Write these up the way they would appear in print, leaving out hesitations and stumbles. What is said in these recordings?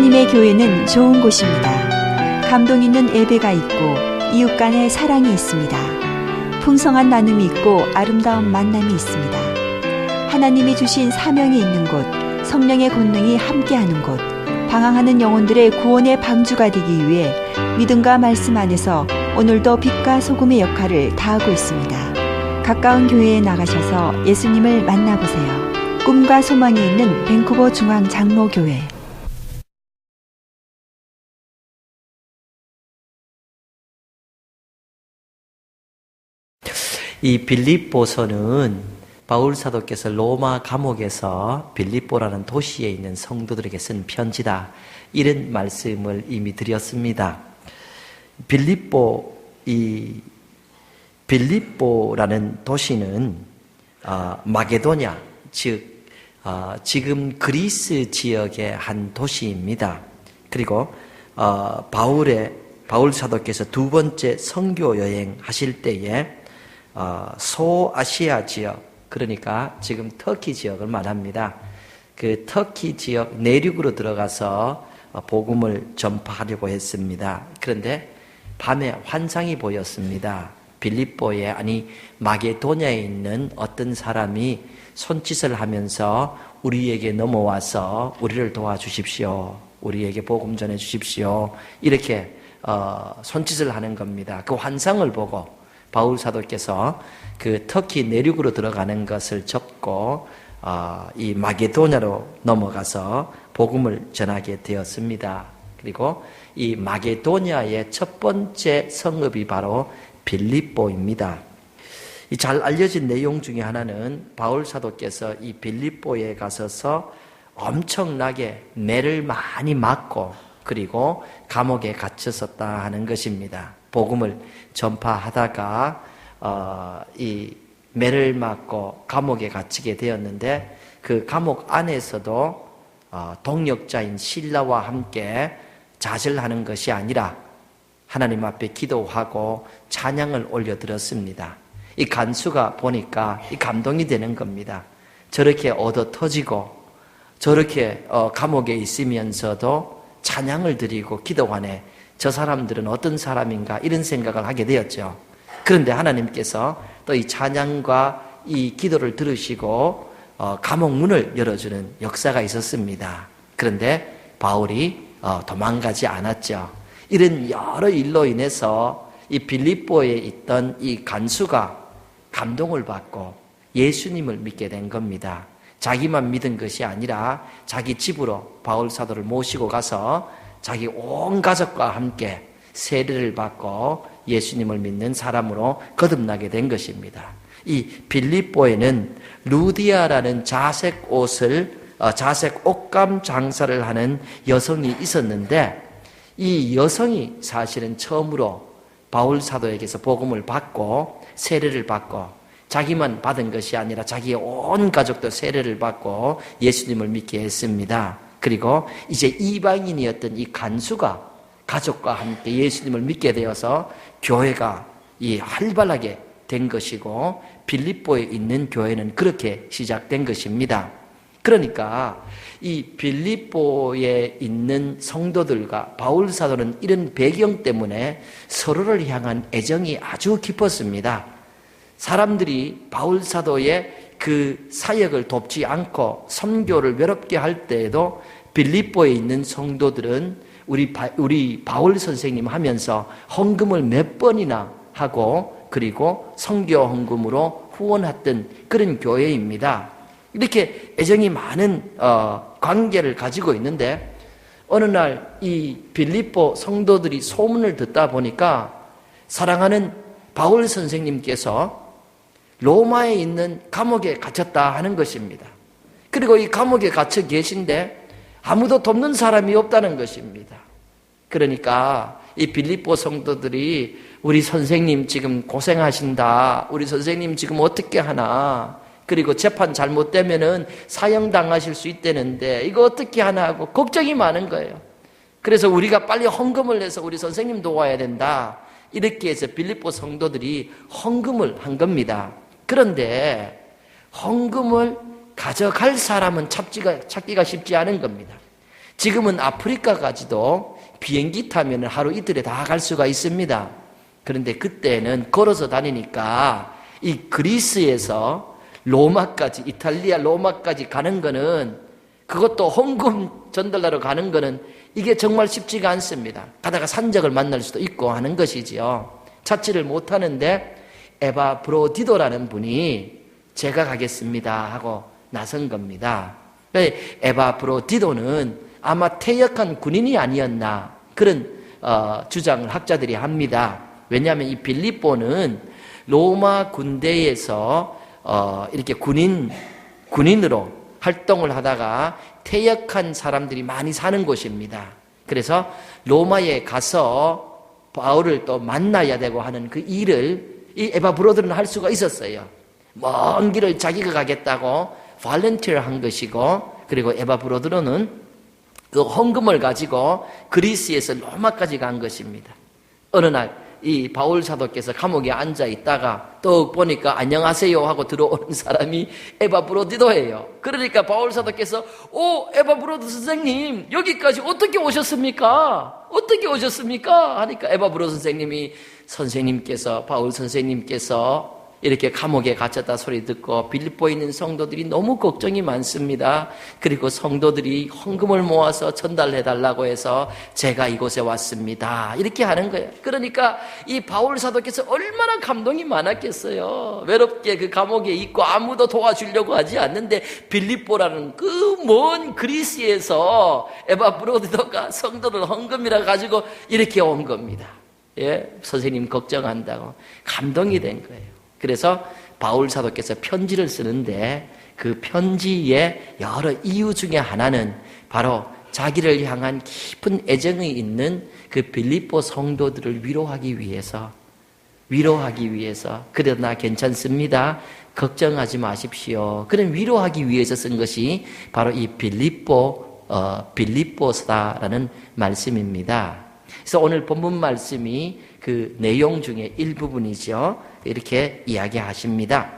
하나님의 교회는 좋은 곳입니다. 감동 있는 예배가 있고 이웃 간의 사랑이 있습니다. 풍성한 나눔이 있고 아름다운 만남이 있습니다. 하나님이 주신 사명이 있는 곳, 성령의 권능이 함께하는 곳, 방황하는 영혼들의 구원의 방주가 되기 위해 믿음과 말씀 안에서 오늘도 빛과 소금의 역할을 다하고 있습니다. 가까운 교회에 나가셔서 예수님을 만나보세요. 꿈과 소망이 있는 밴쿠버 중앙장로교회. 이 빌립보서는 바울 사도께서 로마 감옥에서 빌립보라는 도시에 있는 성도들에게 쓴 편지다, 이런 말씀을 이미 드렸습니다. 빌립보라는 도시는 마게도냐, 즉 지금 그리스 지역의 한 도시입니다. 그리고 바울 사도께서 두 번째 선교 여행 하실 때에 소아시아 지역, 그러니까 지금 터키 지역을 말합니다. 그 터키 지역 내륙으로 들어가서 복음을 전파하려고 했습니다. 그런데 밤에 환상이 보였습니다. 빌립보에, 아니 마게도냐에 있는 어떤 사람이 손짓을 하면서 우리에게 넘어와서 우리를 도와주십시오, 우리에게 복음 전해 주십시오, 이렇게 손짓을 하는 겁니다. 그 환상을 보고 바울 사도께서 그 터키 내륙으로 들어가는 것을 접고 이 마게도냐로 넘어가서 복음을 전하게 되었습니다. 그리고 이 마게도냐의 첫 번째 성읍이 바로 빌립보입니다. 이 잘 알려진 내용 중에 하나는 바울 사도께서 이 빌립보에 가서서 엄청나게 매를 많이 맞고 그리고 감옥에 갇혔었다 하는 것입니다. 복음을 전파하다가 이 매를 맞고 감옥에 갇히게 되었는데, 그 감옥 안에서도 동역자인 실라와 함께 자절하는 것이 아니라 하나님 앞에 기도하고 찬양을 올려드렸습니다. 이 간수가 보니까 이 감동이 되는 겁니다. 저렇게 얻어 터지고 저렇게 감옥에 있으면서도 찬양을 드리고 기도하네, 저 사람들은 어떤 사람인가, 이런 생각을 하게 되었죠. 그런데 하나님께서 또 이 찬양과 이 기도를 들으시고 감옥 문을 열어주는 역사가 있었습니다. 그런데 바울이 도망가지 않았죠. 이런 여러 일로 인해서 이 빌립보에 있던 이 간수가 감동을 받고 예수님을 믿게 된 겁니다. 자기만 믿은 것이 아니라 자기 집으로 바울 사도를 모시고 가서 자기 온 가족과 함께 세례를 받고 예수님을 믿는 사람으로 거듭나게 된 것입니다. 이 빌립보에는 루디아라는 자색 옷감 장사를 하는 여성이 있었는데, 이 여성이 사실은 처음으로 바울 사도에게서 복음을 받고 세례를 받고 자기만 받은 것이 아니라 자기의 온 가족도 세례를 받고 예수님을 믿게 했습니다. 그리고 이제 이방인이었던 이 간수가 가족과 함께 예수님을 믿게 되어서 교회가 활발하게 된 것이고, 빌립보에 있는 교회는 그렇게 시작된 것입니다. 그러니까 이 빌립보에 있는 성도들과 바울 사도는 이런 배경 때문에 서로를 향한 애정이 아주 깊었습니다. 사람들이 바울 사도의 그 사역을 돕지 않고 선교를 외롭게 할 때에도 빌립보에 있는 성도들은 우리 바울 선생님 하면서 헌금을 몇 번이나 하고 그리고 선교 헌금으로 후원했던 그런 교회입니다. 이렇게 애정이 많은 관계를 가지고 있는데, 어느 날 이 빌립보 성도들이 소문을 듣다 보니까 사랑하는 바울 선생님께서 로마에 있는 감옥에 갇혔다 하는 것입니다. 그리고 이 감옥에 갇혀 계신데 아무도 돕는 사람이 없다는 것입니다. 그러니까 이 빌립보 성도들이 우리 선생님 지금 고생하신다, 우리 선생님 지금 어떻게 하나, 그리고 재판 잘못되면은 사형당하실 수 있다는데 이거 어떻게 하나 하고 걱정이 많은 거예요. 그래서 우리가 빨리 헌금을 해서 우리 선생님 도와야 된다, 이렇게 해서 빌립보 성도들이 헌금을 한 겁니다. 그런데 헌금을 가져갈 사람은 찾기가 쉽지 않은 겁니다. 지금은 아프리카까지도 비행기 타면 하루 이틀에 다 갈 수가 있습니다. 그런데 그때는 걸어서 다니니까 이 그리스에서 로마까지, 이탈리아 로마까지 가는 거는, 그것도 헌금 전달하러 가는 거는 이게 정말 쉽지가 않습니다. 가다가 산적을 만날 수도 있고 하는 것이지요. 찾지를 못하는데 에바 브로디도라는 분이 제가 가겠습니다 하고 나선 겁니다. 에바 브로디도는 아마 퇴역한 군인이 아니었나 그런 주장을 학자들이 합니다. 왜냐하면 이 빌립보는 로마 군대에서 이렇게 군인으로 활동을 하다가 퇴역한 사람들이 많이 사는 곳입니다. 그래서 로마에 가서 바울을 또 만나야 되고 하는 그 일을 이 에바 브로드는 할 수가 있었어요. 먼 길을 자기가 가겠다고 발렌티어 한 것이고, 그리고 에바 브로드는 그 헌금을 가지고 그리스에서 로마까지 간 것입니다. 어느 날 이 바울 사도께서 감옥에 앉아 있다가 또 보니까 안녕하세요 하고 들어오는 사람이 에바 브로디도예요. 그러니까 바울 사도께서 에바 브로드 선생님 여기까지 어떻게 오셨습니까? 어떻게 오셨습니까? 하니까 에바 브로드 선생님께서 바울 선생님께서 이렇게 감옥에 갇혔다 소리 듣고 빌립보에 있는 성도들이 너무 걱정이 많습니다. 그리고 성도들이 헌금을 모아서 전달해달라고 해서 제가 이곳에 왔습니다. 이렇게 하는 거예요. 그러니까 이 바울 사도께서 얼마나 감동이 많았겠어요. 외롭게 그 감옥에 있고 아무도 도와주려고 하지 않는데 빌립보라는 그 먼 그리스에서 에바 브로디도가 성도들 헌금이라 가지고 이렇게 온 겁니다. 예, 선생님 걱정한다고 감동이 된 거예요. 그래서 바울 사도께서 편지를 쓰는데 그 편지의 여러 이유 중에 하나는 바로 자기를 향한 깊은 애정이 있는 그 빌립보 성도들을 위로하기 위해서 그래도 나 괜찮습니다. 걱정하지 마십시오. 그런 위로하기 위해서 쓴 것이 바로 이 빌립보서다라는 말씀입니다. 그래서 오늘 본문 말씀이 그 내용 중에 일부분이죠. 이렇게 이야기하십니다.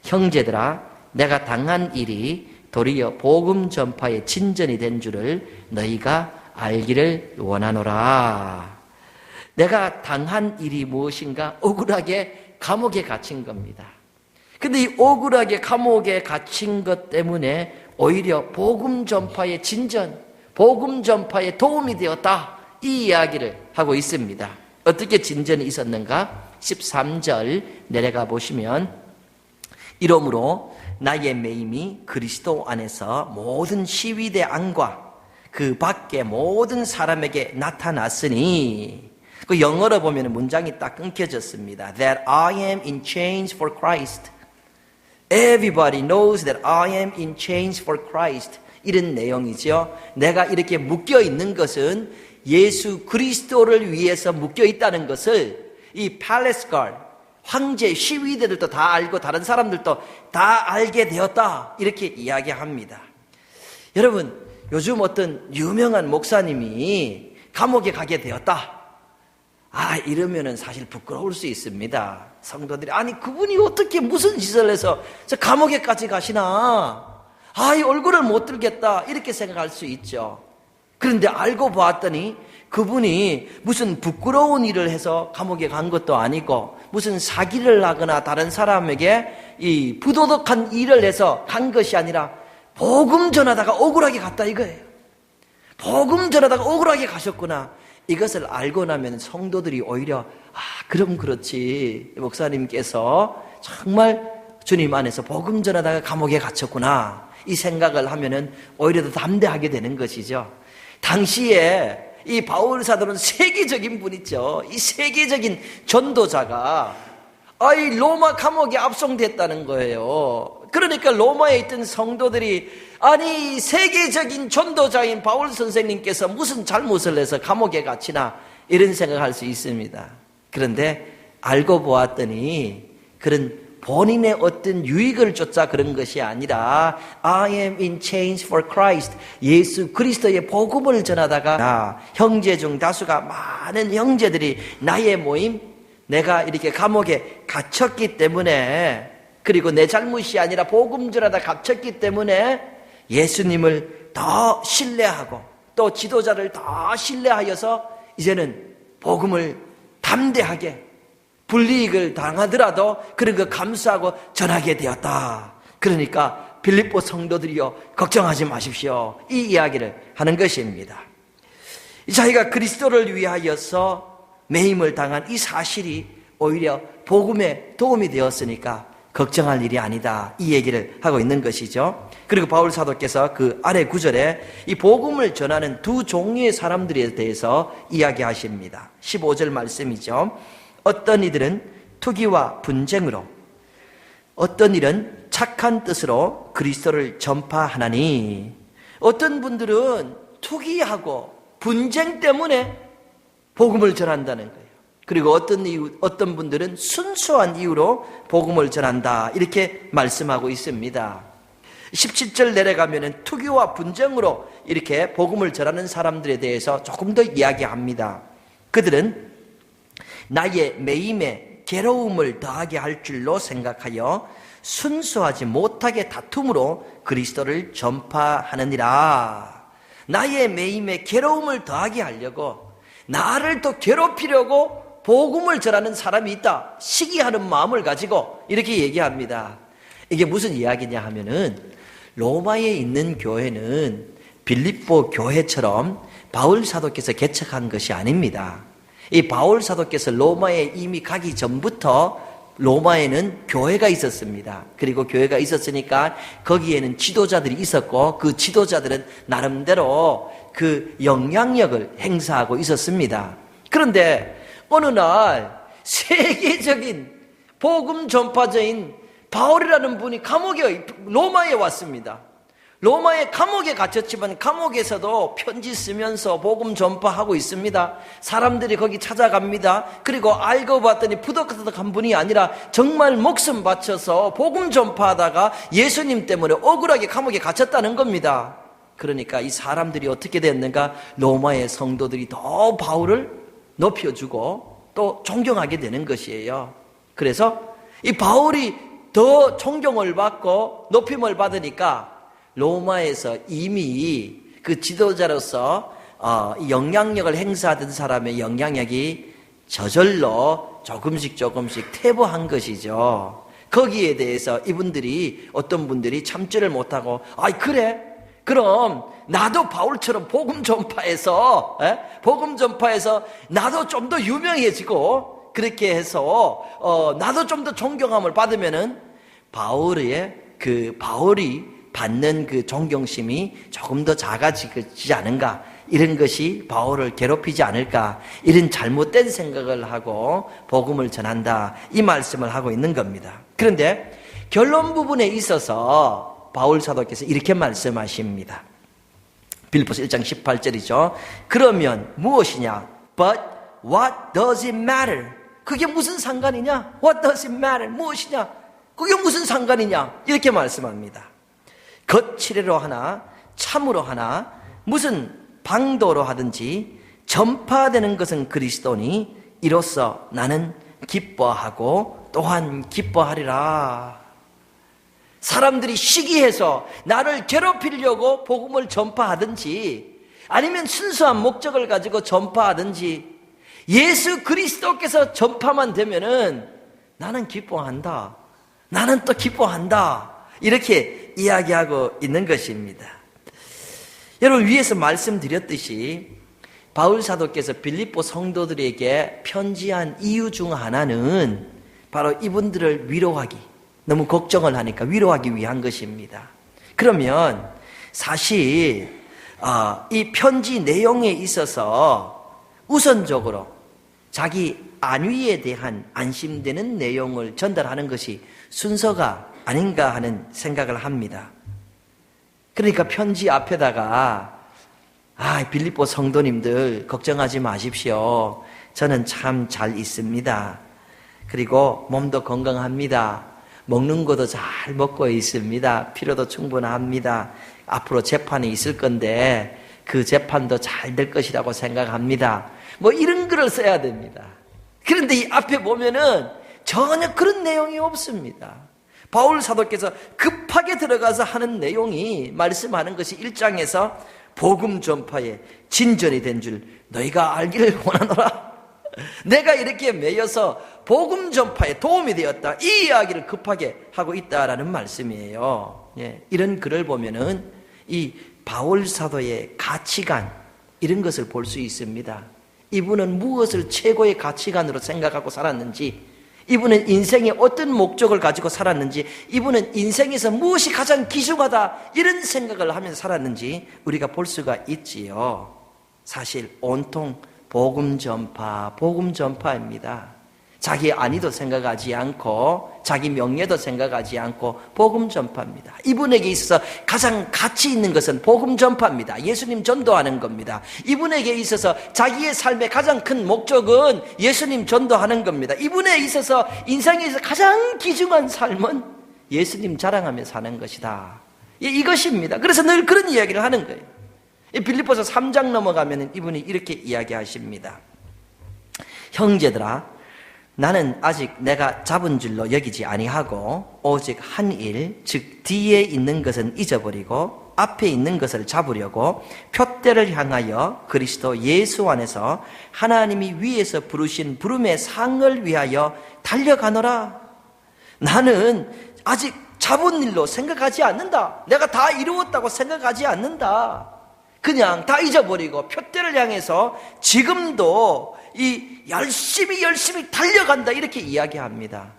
형제들아, 내가 당한 일이 도리어 복음 전파의 진전이 된 줄을 너희가 알기를 원하노라. 내가 당한 일이 무엇인가? 억울하게 감옥에 갇힌 겁니다. 근데 이 억울하게 감옥에 갇힌 것 때문에 오히려 복음 전파의 진전, 복음 전파에 도움이 되었다. 이 이야기를 하고 있습니다. 어떻게 진전이 있었는가? 13절 내려가 보시면, 이러므로 나의 매임이 그리스도 안에서 모든 시위대 안과 그 밖에 모든 사람에게 나타났으니, 그 영어로 보면 문장이 딱 끊겨졌습니다. That I am in chains for Christ. Everybody knows that I am in chains for Christ. 이런 내용이죠. 내가 이렇게 묶여 있는 것은 예수 그리스도를 위해서 묶여 있다는 것을 이 팔레스갈 황제 시위대들도 다 알고 다른 사람들도 다 알게 되었다. 이렇게 이야기합니다. 여러분, 요즘 어떤 유명한 목사님이 감옥에 가게 되었다. 이러면은 사실 부끄러울 수 있습니다. 성도들이, 아니 그분이 어떻게 무슨 짓을 해서 저 감옥에까지 가시나? 이 얼굴을 못 들겠다. 이렇게 생각할 수 있죠. 그런데 알고 보았더니 그분이 무슨 부끄러운 일을 해서 감옥에 간 것도 아니고, 무슨 사기를 하거나 다른 사람에게 이 부도덕한 일을 해서 간 것이 아니라 복음 전하다가 억울하게 갔다 이거예요. 복음 전하다가 억울하게 가셨구나. 이것을 알고 나면 성도들이 오히려 그럼 그렇지, 목사님께서 정말 주님 안에서 복음 전하다가 감옥에 갇혔구나, 이 생각을 하면은 오히려 더 담대하게 되는 것이죠. 당시에 이 바울 사도는 세계적인 분이죠. 이 세계적인 전도자가 이 로마 감옥에 압송됐다는 거예요. 그러니까 로마에 있던 성도들이, 아니 세계적인 전도자인 바울 선생님께서 무슨 잘못을 해서 감옥에 갇히나, 이런 생각할 수 있습니다. 그런데 알고 보았더니 그런 본인의 어떤 유익을 쫓아 그런 것이 아니라 I am in chains for Christ. 예수 그리스도의 복음을 전하다가 형제 중 다수가 많은 형제들이 나의 모임, 내가 이렇게 감옥에 갇혔기 때문에, 그리고 내 잘못이 아니라 복음 전하다 갇혔기 때문에 예수님을 더 신뢰하고 또 지도자를 다 신뢰하여서 이제는 복음을 담대하게 불이익을 당하더라도 그런 거 감수하고 전하게 되었다. 그러니까 빌립보 성도들이여 걱정하지 마십시오. 이 이야기를 하는 것입니다. 자기가 그리스도를 위하여서 매임을 당한 이 사실이 오히려 복음에 도움이 되었으니까 걱정할 일이 아니다. 이 얘기를 하고 있는 것이죠. 그리고 바울 사도께서 그 아래 구절에 이 복음을 전하는 두 종류의 사람들에 대해서 이야기하십니다. 15절 말씀이죠. 어떤 이들은 투기와 분쟁으로, 어떤 일은 착한 뜻으로 그리스도를 전파하나니, 어떤 분들은 투기하고 분쟁 때문에 복음을 전한다는 거예요. 그리고 어떤 분들은 순수한 이유로 복음을 전한다. 이렇게 말씀하고 있습니다. 17절 내려가면은 투기와 분쟁으로 이렇게 복음을 전하는 사람들에 대해서 조금 더 이야기합니다. 그들은 나의 매임에 괴로움을 더하게 할 줄로 생각하여 순수하지 못하게 다툼으로 그리스도를 전파하느니라. 나의 매임에 괴로움을 더하게 하려고, 나를 또 괴롭히려고 복음을 전하는 사람이 있다. 시기하는 마음을 가지고 이렇게 얘기합니다. 이게 무슨 이야기냐 하면은, 로마에 있는 교회는 빌립보 교회처럼 바울 사도께서 개척한 것이 아닙니다. 이 바울 사도께서 로마에 이미 가기 전부터 로마에는 교회가 있었습니다. 그리고 교회가 있었으니까 거기에는 지도자들이 있었고, 그 지도자들은 나름대로 그 영향력을 행사하고 있었습니다. 그런데 어느 날 세계적인 복음 전파자인 바울이라는 분이 로마에 왔습니다. 로마의 감옥에 갇혔지만 감옥에서도 편지 쓰면서 복음 전파하고 있습니다. 사람들이 거기 찾아갑니다. 그리고 알고 봤더니 부덕부덕한 분이 아니라 정말 목숨 바쳐서 복음 전파하다가 예수님 때문에 억울하게 감옥에 갇혔다는 겁니다. 그러니까 이 사람들이 어떻게 됐는가? 로마의 성도들이 더 바울을 높여주고 또 존경하게 되는 것이에요. 그래서 이 바울이 더 존경을 받고 높임을 받으니까 로마에서 이미 그 지도자로서 영향력을 행사하던 사람의 영향력이 저절로 조금씩 퇴보한 것이죠. 거기에 대해서 이분들이, 어떤 분들이 참지를 못하고, 그래? 그럼 나도 바울처럼 복음 전파해서 나도 좀 더 유명해지고, 그렇게 해서 나도 좀 더 존경함을 받으면은 바울이 받는 그 존경심이 조금 더 작아지지 않은가, 이런 것이 바울을 괴롭히지 않을까, 이런 잘못된 생각을 하고 복음을 전한다, 이 말씀을 하고 있는 겁니다. 그런데 결론 부분에 있어서 바울 사도께서 이렇게 말씀하십니다. 빌립보서 1장 18절이죠. 그러면 무엇이냐? But what does it matter? 그게 무슨 상관이냐? What does it matter? 무엇이냐? 그게 무슨 상관이냐? 이렇게 말씀합니다. 거칠애로 하나 참으로 하나 무슨 방도로 하든지 전파되는 것은 그리스도니 이로써 나는 기뻐하고 또한 기뻐하리라. 사람들이 시기해서 나를 괴롭히려고 복음을 전파하든지 아니면 순수한 목적을 가지고 전파하든지 예수 그리스도께서 전파만 되면은 나는 기뻐한다. 나는 또 기뻐한다. 이렇게 이야기하고 있는 것입니다. 여러분, 위에서 말씀드렸듯이 바울 사도께서 빌립보 성도들에게 편지한 이유 중 하나는 바로 이분들을 위로하기, 너무 걱정을 하니까 위로하기 위한 것입니다. 그러면 사실 이 편지 내용에 있어서 우선적으로 자기 안위에 대한 안심되는 내용을 전달하는 것이 순서가 아닌가 하는 생각을 합니다. 그러니까 편지 앞에다가 빌립보 성도님들 걱정하지 마십시오. 저는 참 잘 있습니다. 그리고 몸도 건강합니다. 먹는 것도 잘 먹고 있습니다. 필요도 충분합니다. 앞으로 재판이 있을 건데 그 재판도 잘 될 것이라고 생각합니다. 이런 글을 써야 됩니다. 그런데 이 앞에 보면은 전혀 그런 내용이 없습니다. 바울 사도께서 급하게 들어가서 하는 내용이, 말씀하는 것이 1장에서 복음 전파에 진전이 된 줄 너희가 알기를 원하노라. 내가 이렇게 매여서 복음 전파에 도움이 되었다, 이 이야기를 급하게 하고 있다라는 말씀이에요. 예, 이런 글을 보면은 이 바울 사도의 가치관, 이런 것을 볼 수 있습니다. 이분은 무엇을 최고의 가치관으로 생각하고 살았는지, 이분은 인생에 어떤 목적을 가지고 살았는지, 이분은 인생에서 무엇이 가장 귀중하다, 이런 생각을 하면서 살았는지 우리가 볼 수가 있지요. 사실 온통 복음 전파입니다. 자기 안위도 생각하지 않고 자기 명예도 생각하지 않고 복음 전파입니다. 이분에게 있어서 가장 가치 있는 것은 복음 전파입니다. 예수님 전도하는 겁니다. 이분에게 있어서 자기의 삶의 가장 큰 목적은 예수님 전도하는 겁니다. 이분에 있어서 인생에서 가장 귀중한 삶은 예수님 자랑하며 사는 것이다, 이것입니다. 그래서 늘 그런 이야기를 하는 거예요. 빌립보서 3장 넘어가면 이분이 이렇게 이야기하십니다. 형제들아, 나는 아직 내가 잡은 줄로 여기지 아니하고 오직 한 일, 즉 뒤에 있는 것은 잊어버리고 앞에 있는 것을 잡으려고 표대를 향하여 그리스도 예수 안에서 하나님이 위에서 부르신 부름의 상을 위하여 달려가노라. 나는 아직 잡은 일로 생각하지 않는다. 내가 다 이루었다고 생각하지 않는다. 그냥 다 잊어버리고 표대를 향해서 지금도 열심히 달려간다, 이렇게 이야기합니다.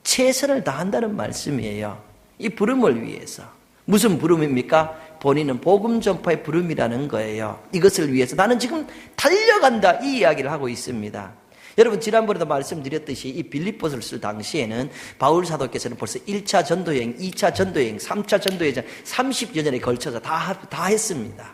최선을 다한다는 말씀이에요. 이 부름을 위해서. 무슨 부름입니까? 본인은 복음 전파의 부름이라는 거예요. 이것을 위해서 나는 지금 달려간다, 이 이야기를 하고 있습니다. 여러분, 지난번에도 말씀드렸듯이 이 빌립보서를 쓸 당시에는 바울 사도께서는 벌써 1차 전도여행, 2차 전도여행, 3차 전도여행 30여 년에 걸쳐서 다 했습니다.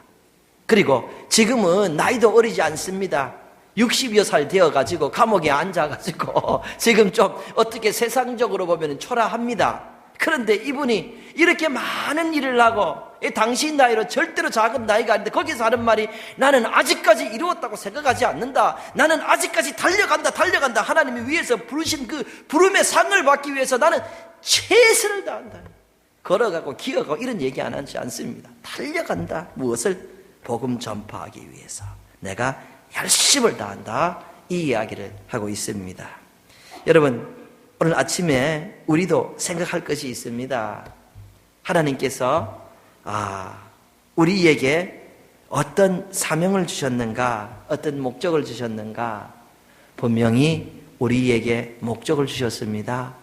그리고 지금은 나이도 어리지 않습니다. 60여 살 되어가지고 감옥에 앉아가지고 지금 좀 어떻게 세상적으로 보면 초라합니다. 그런데 이분이 이렇게 많은 일을 하고, 당신 나이로 절대로 작은 나이가 아닌데 거기서 하는 말이, 나는 아직까지 이루었다고 생각하지 않는다. 나는 아직까지 달려간다. 하나님이 위해서 부르신 그 부름의 상을 받기 위해서 나는 최선을 다한다. 걸어가고 기어가고 이런 얘기 안 하지 않습니다. 달려간다. 무엇을? 복음 전파하기 위해서 내가 열심을 다한다, 이 이야기를 하고 있습니다. 여러분, 오늘 아침에 우리도 생각할 것이 있습니다. 하나님께서 우리에게 어떤 사명을 주셨는가, 어떤 목적을 주셨는가. 분명히 우리에게 목적을 주셨습니다.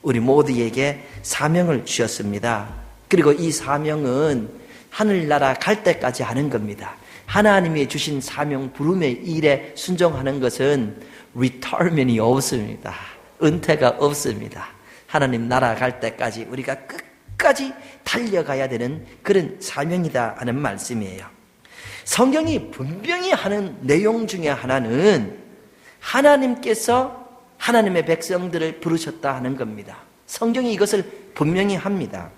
우리 모두에게 사명을 주셨습니다. 그리고 이 사명은 하늘나라 갈 때까지 하는 겁니다. 하나님이 주신 사명, 부름의 일에 순종하는 것은 retirement이 없습니다. 은퇴가 없습니다. 하나님 나라 갈 때까지 우리가 끝까지 달려가야 되는 그런 사명이다 하는 말씀이에요. 성경이 분명히 하는 내용 중에 하나는 하나님께서 하나님의 백성들을 부르셨다 하는 겁니다. 성경이 이것을 분명히 합니다.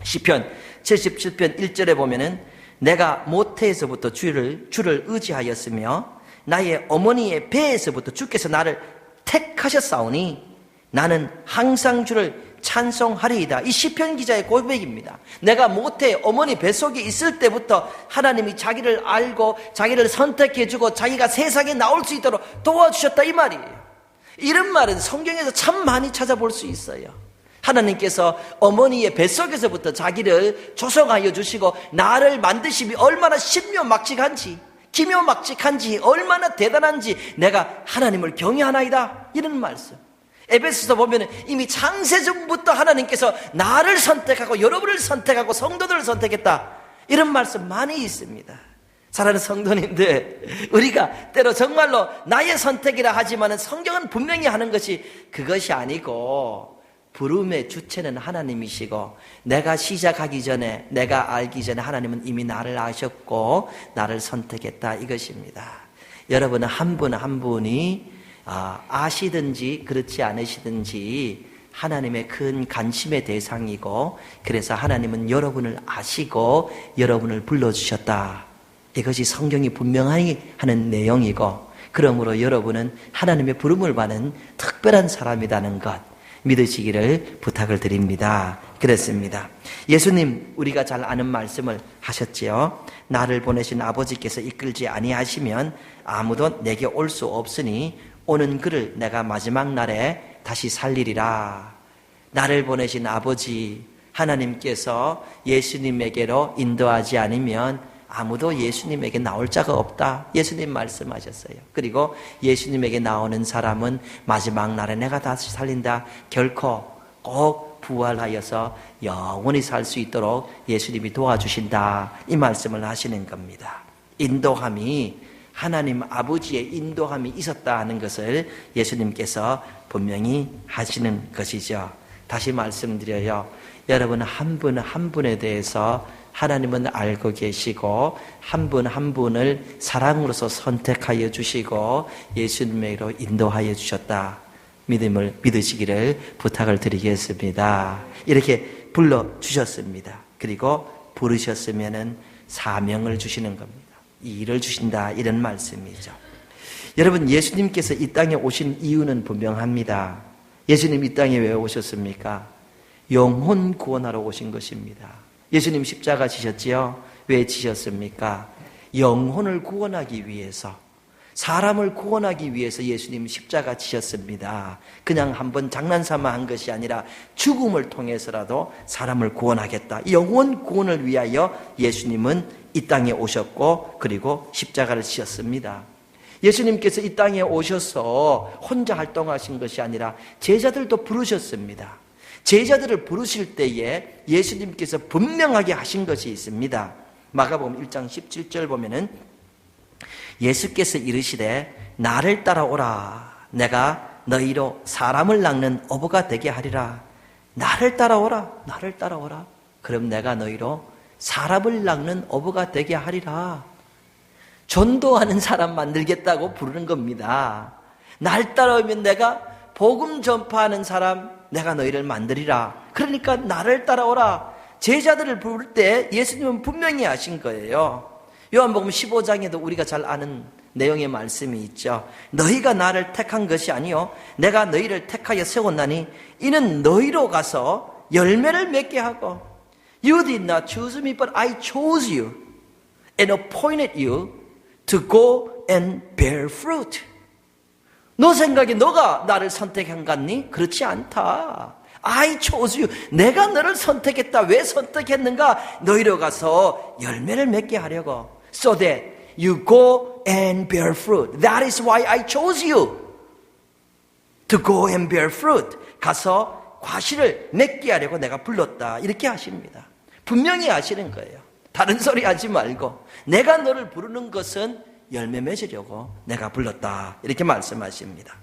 시편 77편 1절에 보면은 내가 모태에서부터 주를 의지하였으며 나의 어머니의 배에서부터 주께서 나를 택하셨사오니 나는 항상 주를 찬송하리이다. 이 시편 기자의 고백입니다. 내가 모태 어머니 뱃속에 있을 때부터 하나님이 자기를 알고 자기를 선택해주고 자기가 세상에 나올 수 있도록 도와주셨다, 이 말이에요. 이런 말은 성경에서 참 많이 찾아볼 수 있어요. 하나님께서 어머니의 뱃속에서부터 자기를 조성하여 주시고 나를 만드심이 얼마나 신묘막측한지, 기묘막측한지, 얼마나 대단한지 내가 하나님을 경외하나이다, 이런 말씀. 에베소서 보면 이미 창세전부터 하나님께서 나를 선택하고 여러분을 선택하고 성도들을 선택했다, 이런 말씀 많이 있습니다. 사랑하는 성도님들, 우리가 때로 정말로 나의 선택이라 하지만 성경은 분명히 하는 것이 그것이 아니고 부름의 주체는 하나님이시고 내가 시작하기 전에, 내가 알기 전에 하나님은 이미 나를 아셨고 나를 선택했다, 이것입니다. 여러분은 한 분 한 분이 아시든지 그렇지 않으시든지 하나님의 큰 관심의 대상이고, 그래서 하나님은 여러분을 아시고 여러분을 불러주셨다, 이것이 성경이 분명히 하는 내용이고, 그러므로 여러분은 하나님의 부름을 받는 특별한 사람이라는 것 믿으시기를 부탁을 드립니다. 그랬습니다. 예수님 우리가 잘 아는 말씀을 하셨지요. 나를 보내신 아버지께서 이끌지 아니하시면 아무도 내게 올 수 없으니 오는 그를 내가 마지막 날에 다시 살리리라. 나를 보내신 아버지 하나님께서 예수님에게로 인도하지 않으면 아무도 예수님에게 나올 자가 없다. 예수님 말씀하셨어요. 그리고 예수님에게 나오는 사람은 마지막 날에 내가 다시 살린다. 결코 꼭 부활하여서 영원히 살 수 있도록 예수님이 도와주신다. 이 말씀을 하시는 겁니다. 인도함이 하나님 아버지의 인도함이 있었다 하는 것을 예수님께서 분명히 하시는 것이죠. 다시 말씀드려요. 여러분 한 분 한 분에 대해서 하나님은 알고 계시고 한 분 한 분을 사랑으로서 선택하여 주시고 예수님으로 인도하여 주셨다. 믿음을 믿으시기를 부탁을 드리겠습니다. 이렇게 불러주셨습니다. 그리고 부르셨으면 사명을 주시는 겁니다. 이 일을 주신다 이런 말씀이죠. 여러분 예수님께서 이 땅에 오신 이유는 분명합니다. 예수님 이 땅에 왜 오셨습니까? 영혼 구원하러 오신 것입니다. 예수님 십자가 지셨지요? 왜 지셨습니까? 영혼을 구원하기 위해서, 사람을 구원하기 위해서 예수님 십자가 지셨습니다. 그냥 한번 장난삼아 한 것이 아니라 죽음을 통해서라도 사람을 구원하겠다. 영혼 구원을 위하여 예수님은 이 땅에 오셨고 그리고 십자가를 지셨습니다. 예수님께서 이 땅에 오셔서 혼자 활동하신 것이 아니라 제자들도 부르셨습니다. 제자들을 부르실 때에 예수님께서 분명하게 하신 것이 있습니다. 마가복음 1장 17절 보면은 예수께서 이르시되 나를 따라오라. 내가 너희로 사람을 낚는 어부가 되게 하리라. 나를 따라오라. 나를 따라오라. 그럼 내가 너희로 사람을 낚는 어부가 되게 하리라. 전도하는 사람 만들겠다고 부르는 겁니다. 날 따라오면 내가 복음 전파하는 사람 내가 너희를 만들리라. 그러니까 나를 따라오라. 제자들을 부를 때 예수님은 분명히 하신 거예요. 요한복음 15장에도 우리가 잘 아는 내용의 말씀이 있죠. 너희가 나를 택한 것이 아니요 내가 너희를 택하여 세웠나니 이는 너희로 가서 열매를 맺게 하고 You did not choose me but I chose you and appointed you to go and bear fruit. 너 생각에 너가 나를 선택한 같니? 그렇지 않다. I chose you. 내가 너를 선택했다. 왜 선택했는가? 너희로 가서 열매를 맺게 하려고. So that you go and bear fruit. That is why I chose you. To go and bear fruit. 가서 과실을 맺게 하려고 내가 불렀다. 이렇게 하십니다. 분명히 하시는 거예요. 다른 소리 하지 말고 내가 너를 부르는 것은 열매 맺으려고 내가 불렀다. 이렇게 말씀하십니다.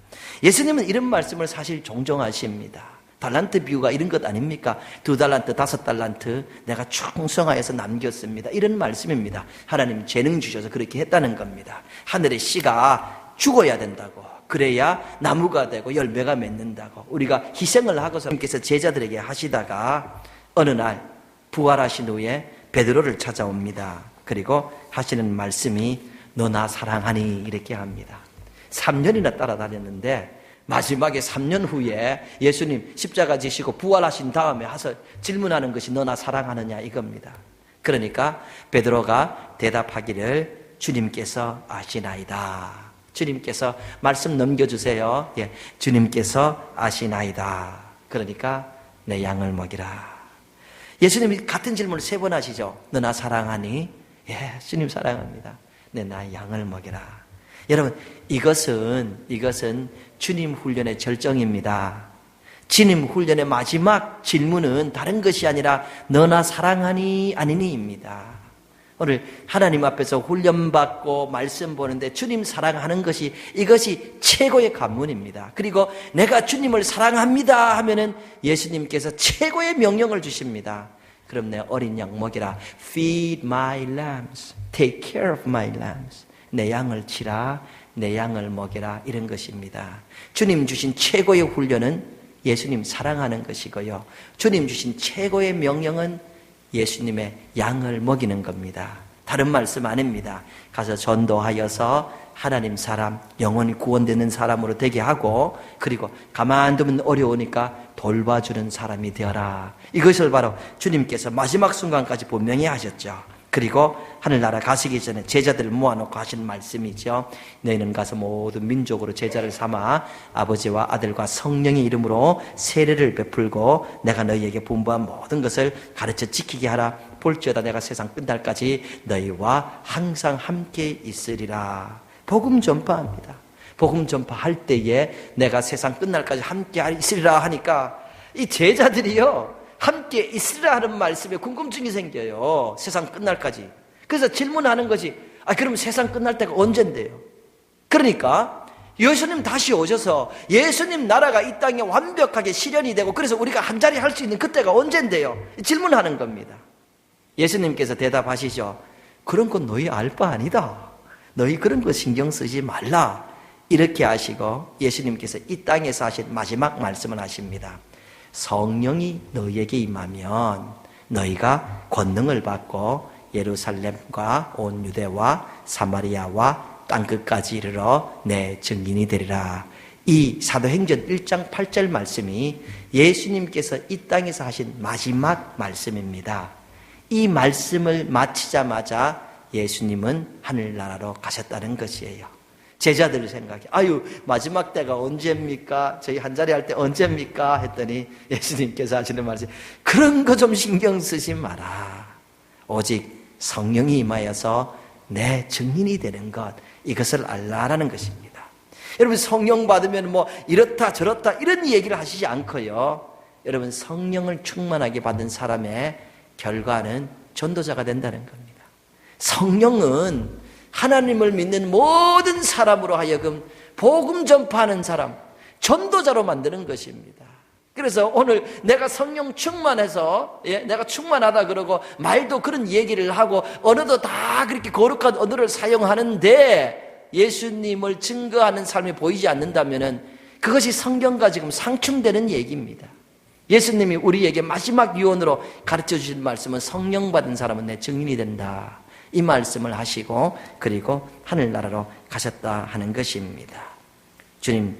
예수님은 이런 말씀을 사실 종종 하십니다. 달란트 비유가 이런 것 아닙니까? 2달란트, 5달란트 내가 충성하여서 남겼습니다. 이런 말씀입니다. 하나님 재능 주셔서 그렇게 했다는 겁니다. 하늘의 씨가 죽어야 된다고. 그래야 나무가 되고 열매가 맺는다고. 우리가 희생을 하고서 하나님께서 제자들에게 하시다가 어느 날 부활하신 후에 베드로를 찾아옵니다. 그리고 하시는 말씀이 너 나 사랑하니 이렇게 합니다. 3년이나 따라다녔는데 마지막에 3년 후에 예수님 십자가 지시고 부활하신 다음에 와서 질문하는 것이 너 나 사랑하느냐 이겁니다. 그러니까 베드로가 대답하기를 주님께서 아시나이다. 주님께서 말씀 넘겨주세요. 예, 주님께서 아시나이다. 그러니까 내 양을 먹이라. 예수님이 같은 질문을 3번 하시죠. 너 나 사랑하니? 예, 주님 사랑합니다. 내 나 양을 먹이라. 여러분 이것은 주님 훈련의 절정입니다. 주님 훈련의 마지막 질문은 다른 것이 아니라 너나 사랑하니 아니니입니다. 오늘 하나님 앞에서 훈련받고 말씀 보는데 주님 사랑하는 것이 이것이 최고의 관문입니다. 그리고 내가 주님을 사랑합니다 하면은 예수님께서 최고의 명령을 주십니다. 그럼 내 어린 양 먹이라. Feed my lambs. Take care of my lambs. 내 양을 치라. 내 양을 먹이라. 이런 것입니다. 주님 주신 최고의 훈련은 예수님 사랑하는 것이고요. 주님 주신 최고의 명령은 예수님의 양을 먹이는 겁니다. 다른 말씀 아닙니다. 가서 전도하여서 하나님 사람, 영원히 구원되는 사람으로 되게 하고, 그리고 가만두면 어려우니까 돌봐주는 사람이 되어라. 이것을 바로 주님께서 마지막 순간까지 분명히 하셨죠. 그리고 하늘나라 가시기 전에 제자들을 모아놓고 하신 말씀이죠. 너희는 가서 모든 민족으로 제자를 삼아 아버지와 아들과 성령의 이름으로 세례를 베풀고 내가 너희에게 분부한 모든 것을 가르쳐 지키게 하라. 볼지어다 내가 세상 끝날까지 너희와 항상 함께 있으리라. 복음 전파합니다. 복음 전파할 때에 내가 세상 끝날까지 함께 있으리라 하니까 이 제자들이요, 함께 있으라 하는 말씀에 궁금증이 생겨요. 세상 끝날까지. 그래서 질문하는 것이, 그럼 세상 끝날 때가 언젠데요? 그러니까 예수님 다시 오셔서 예수님 나라가 이 땅에 완벽하게 실현이 되고, 그래서 우리가 한 자리 할 수 있는 그때가 언젠데요? 질문하는 겁니다. 예수님께서 대답하시죠. 그런 건 너희 알 바 아니다. 너희 그런 거 신경 쓰지 말라. 이렇게 하시고 예수님께서 이 땅에서 하신 마지막 말씀을 하십니다. 성령이 너희에게 임하면 너희가 권능을 받고 예루살렘과 온 유대와 사마리아와 땅끝까지 이르러 내 증인이 되리라. 이 사도행전 1장 8절 말씀이 예수님께서 이 땅에서 하신 마지막 말씀입니다. 이 말씀을 마치자마자 예수님은 하늘나라로 가셨다는 것이에요. 제자들 생각해, 마지막 때가 언제입니까? 저희 한자리 할 때 언제입니까? 했더니 예수님께서 하시는 말씀, 그런 거 좀 신경 쓰지 마라. 오직 성령이 임하여서 내 증인이 되는 것, 이것을 알라라는 것입니다. 여러분, 성령 받으면 이렇다 저렇다 이런 얘기를 하시지 않고요. 여러분, 성령을 충만하게 받은 사람의 결과는 전도자가 된다는 겁니다. 성령은 하나님을 믿는 모든 사람으로 하여금 복음 전파하는 사람, 전도자로 만드는 것입니다. 그래서 오늘 내가 성령 충만해서, 내가 충만하다 그러고 말도 그런 얘기를 하고 언어도 다 그렇게 거룩한 언어를 사용하는데 예수님을 증거하는 삶이 보이지 않는다면 그것이 성경과 지금 상충되는 얘기입니다. 예수님이 우리에게 마지막 유언으로 가르쳐 주신 말씀은 성령 받은 사람은 내 증인이 된다. 이 말씀을 하시고 그리고 하늘나라로 가셨다 하는 것입니다. 주님,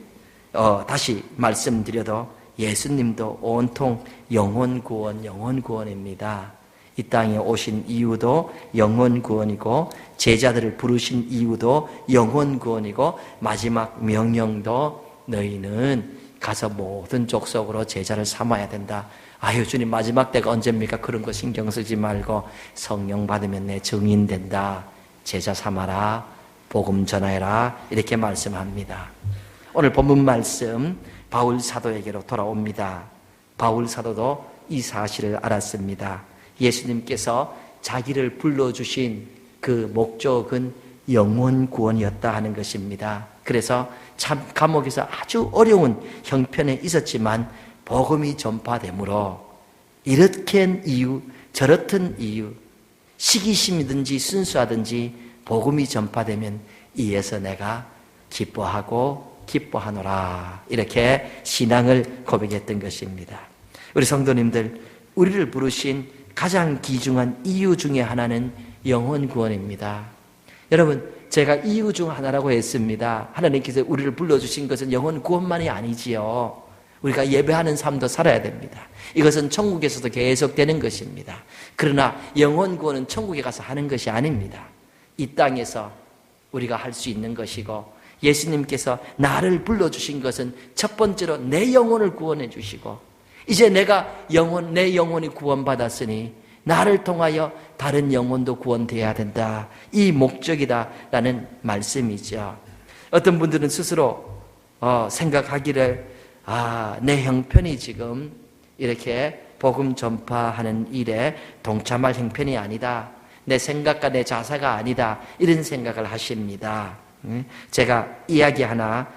다시 말씀드려도 예수님도 온통 영혼구원입니다. 이 땅에 오신 이유도 영혼구원이고 제자들을 부르신 이유도 영혼구원이고 마지막 명령도 너희는 가서 모든 족속으로 제자를 삼아야 된다. 주님 마지막 때가 언제입니까? 그런 거 신경 쓰지 말고 성령 받으면 내 증인 된다. 제자 삼아라. 복음 전하여라. 이렇게 말씀합니다. 오늘 본문 말씀 바울 사도에게로 돌아옵니다. 바울 사도도 이 사실을 알았습니다. 예수님께서 자기를 불러주신 그 목적은 영혼 구원이었다 하는 것입니다. 그래서 참 감옥에서 아주 어려운 형편에 있었지만 복음이 전파되므로 이렇게 이유 저렇든 이유 시기심이든지 순수하든지 복음이 전파되면 이에서 내가 기뻐하노라. 이렇게 신앙을 고백했던 것입니다. 우리 성도님들, 우리를 부르신 가장 귀중한 이유 중에 하나는 영혼 구원입니다. 여러분, 제가 이유 중 하나라고 했습니다. 하나님께서 우리를 불러주신 것은 영혼 구원만이 아니지요. 우리가 예배하는 삶도 살아야 됩니다. 이것은 천국에서도 계속되는 것입니다. 그러나 영혼 구원은 천국에 가서 하는 것이 아닙니다. 이 땅에서 우리가 할 수 있는 것이고, 예수님께서 나를 불러주신 것은 첫 번째로 내 영혼을 구원해 주시고, 이제 내가 내 영혼이 구원받았으니 나를 통하여 다른 영혼도 구원되어야 된다. 이 목적이다라는 말씀이죠. 어떤 분들은 스스로 생각하기를 내 형편이 지금 이렇게 복음 전파하는 일에 동참할 형편이 아니다. 내 생각과 내 자세가 아니다. 이런 생각을 하십니다. 제가 이야기 하나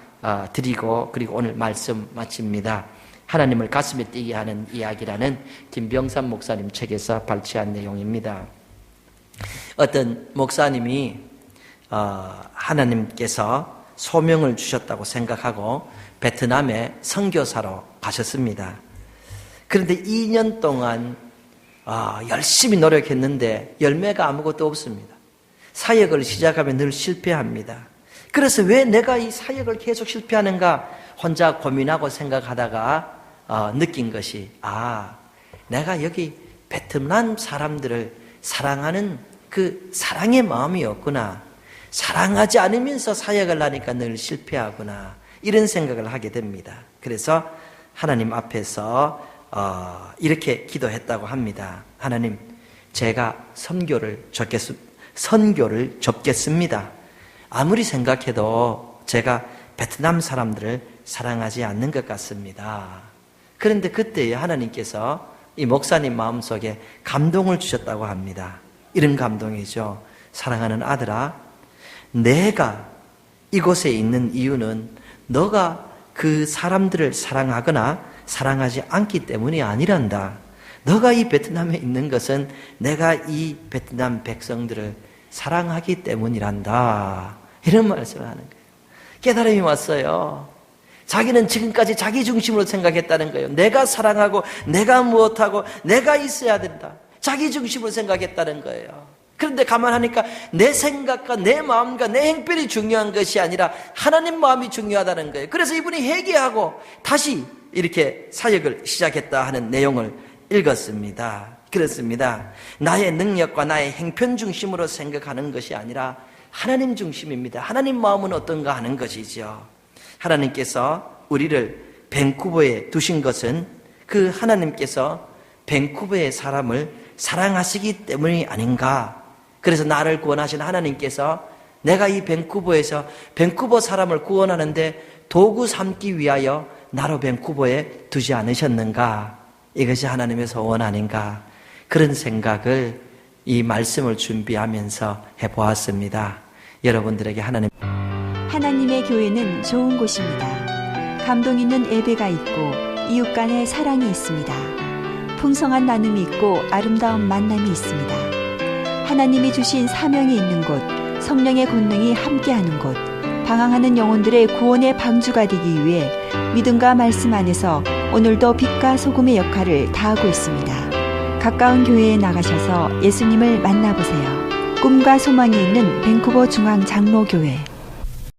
드리고 그리고 오늘 말씀 마칩니다. 하나님을 가슴에 뛰게 하는 이야기라는 김병삼 목사님 책에서 발췌한 내용입니다. 어떤 목사님이 하나님께서 소명을 주셨다고 생각하고 베트남에 선교사로 가셨습니다. 그런데 2년 동안 열심히 노력했는데 열매가 아무것도 없습니다. 사역을 시작하면 늘 실패합니다. 그래서 왜 내가 이 사역을 계속 실패하는가 혼자 고민하고 생각하다가 느낀 것이 내가 여기 베트남 사람들을 사랑하는 그 사랑의 마음이 없구나. 사랑하지 않으면서 사역을 하니까 늘 실패하구나. 이런 생각을 하게 됩니다. 그래서 하나님 앞에서 이렇게 기도했다고 합니다. 하나님, 제가 선교를 접겠습니다. 아무리 생각해도 제가 베트남 사람들을 사랑하지 않는 것 같습니다. 그런데 그때 하나님께서 이 목사님 마음속에 감동을 주셨다고 합니다. 이런 감동이죠. 사랑하는 아들아, 내가 이곳에 있는 이유는 너가 그 사람들을 사랑하거나 사랑하지 않기 때문이 아니란다. 너가 이 베트남에 있는 것은 내가 이 베트남 백성들을 사랑하기 때문이란다. 이런 말씀을 하는 거예요. 깨달음이 왔어요. 자기는 지금까지 자기 중심으로 생각했다는 거예요. 내가 사랑하고 내가 무엇하고 내가 있어야 된다. 자기 중심으로 생각했다는 거예요. 그런데 가만하니까 내 생각과 내 마음과 내 행편이 중요한 것이 아니라 하나님 마음이 중요하다는 거예요. 그래서 이분이 회개하고 다시 이렇게 사역을 시작했다 하는 내용을 읽었습니다. 그렇습니다. 나의 능력과 나의 행편 중심으로 생각하는 것이 아니라 하나님 중심입니다. 하나님 마음은 어떤가 하는 것이죠. 하나님께서 우리를 밴쿠버에 두신 것은 그 하나님께서 밴쿠버의 사람을 사랑하시기 때문이 아닌가. 그래서 나를 구원하신 하나님께서 내가 이 밴쿠버에서 밴쿠버 사람을 구원하는데 도구 삼기 위하여 나로 밴쿠버에 두지 않으셨는가. 이것이 하나님의 소원 아닌가. 그런 생각을 이 말씀을 준비하면서 해보았습니다. 여러분들에게 하나님의 교회는 좋은 곳입니다. 감동 있는 예배가 있고 이웃 간의 사랑이 있습니다. 풍성한 나눔이 있고 아름다운 만남이 있습니다. 하나님이 주신 사명이 있는 곳, 성령의 권능이 함께하는 곳, 방황하는 영혼들의 구원의 방주가 되기 위해 믿음과 말씀 안에서 오늘도 빛과 소금의 역할을 다하고 있습니다. 가까운 교회에 나가셔서 예수님을 만나보세요. 꿈과 소망이 있는 밴쿠버 중앙 장로교회.